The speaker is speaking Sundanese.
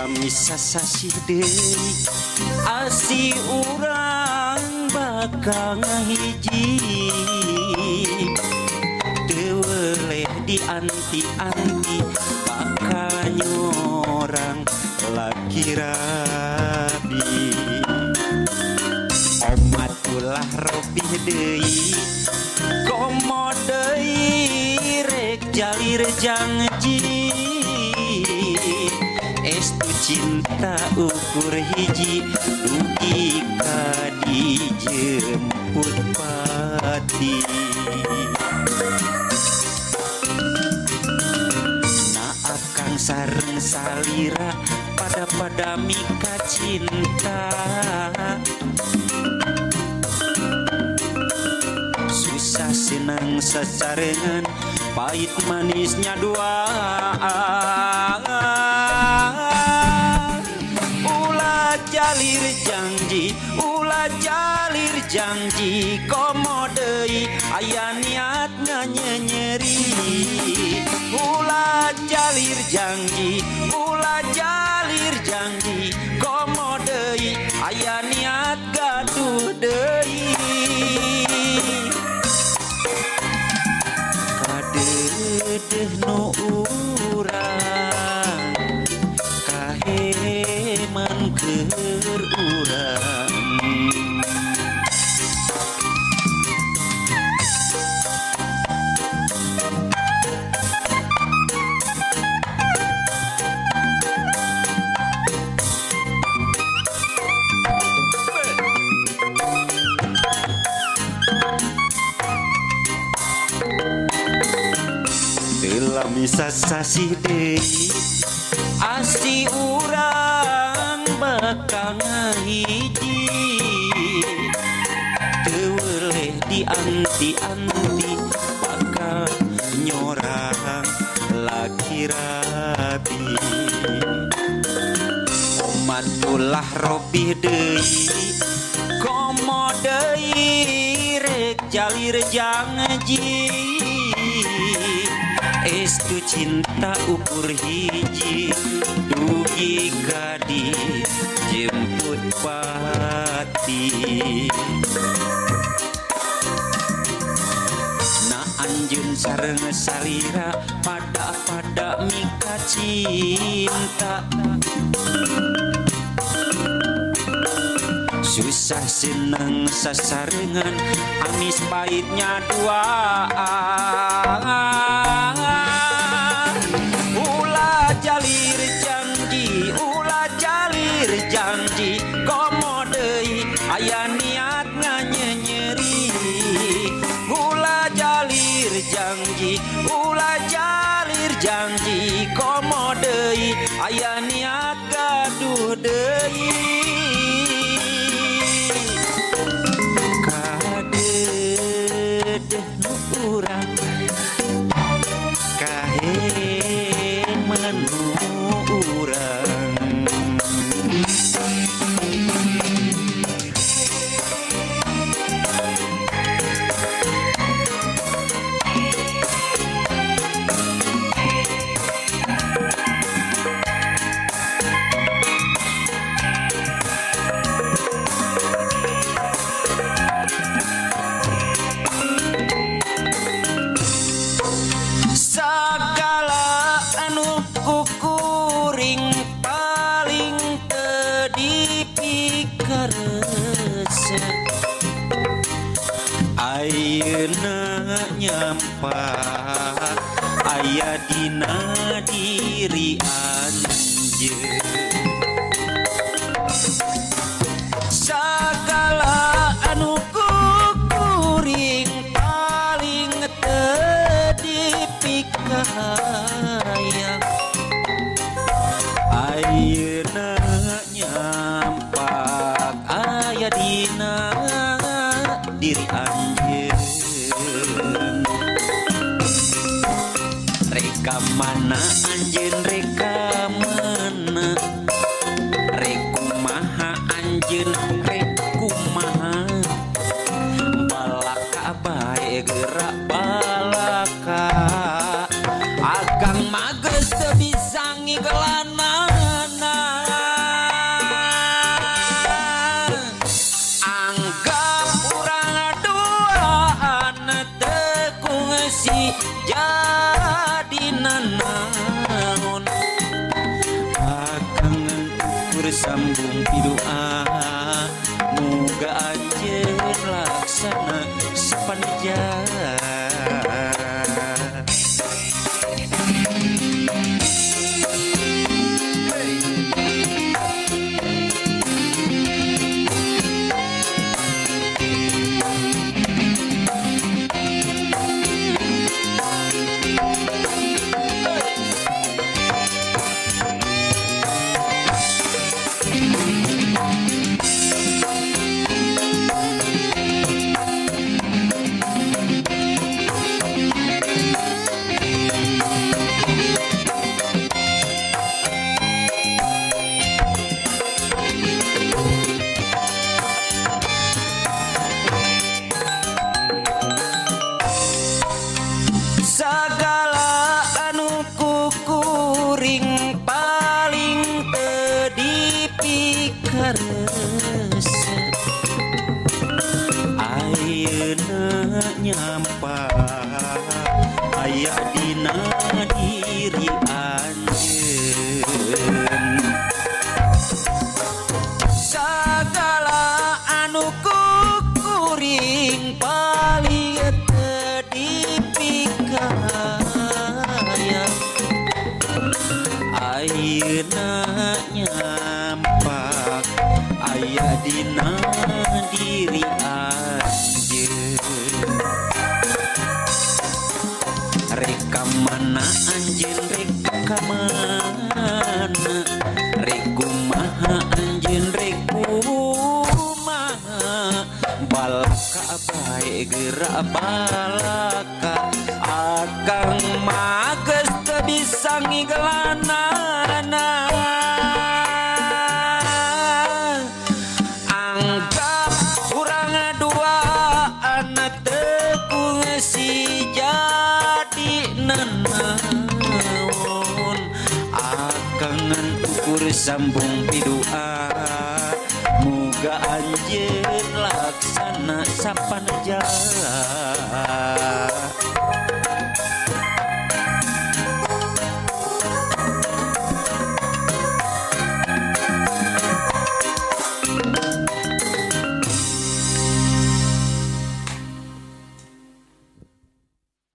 Misa sasih deui asi urang bakal ngahiji teu weleh dianti-anti bakal nyorang laki rabi omat ulah robih deui komo deui rek jalir janji estu cinta ukur hiji dugi ka dijemput pati na akang sareng salira pada mika cinta susah senang sesarengan pahit manisnya dua ulah jalir janji komo deui aya niat nganyeri ulah jalir janji komo deui aya niat gaduh deui kadeudeeh nu urang kaheman keur urang Misa sasih deui asi urang bakal ngahiji teu weleh dianti-anti bakal nyorang laki rabi omat ulah robih deui komo deui rek jalir janji estu cinta ukur hiji dugi ka dijemput pati na anjeun sareng salira pada mika cinta susah senang sasarengan amis pahitnya dua janji komo deui aya niat nganyeri ulah jalir janji komo deui aya niat gaduh deui kadeudeeh nu urang kaheman nu urang ayeuna nyampak aya dina diri anjeun sagala anu kuring paling teu dipikayang ayeuna nyampak aya dina diri anjeun reka mana anjeun reka mana rek kumaha anjeun rek kumaha balaka bae gerak balaka agang mages teu bisa ngiglanana sambung pidua muga anjeun laksana sapanija. Sagala anu kukuring paling teu dipikaresep ayeuna nyampa aya dina diri anjeun. Sagala anu kukuring paling teu dipikayang ayeuna nyampak aya dina diri anjeun. Reka mana anjeun reka mana rek kumaha anjeun rek kumaha balaka bae geura balaka akang mah geus teu bisa ngigelanana. Anggap urang duaan teu kungsi jadi nanaon akangan ukur sambung pidua muga anjeun laksana sapanajah.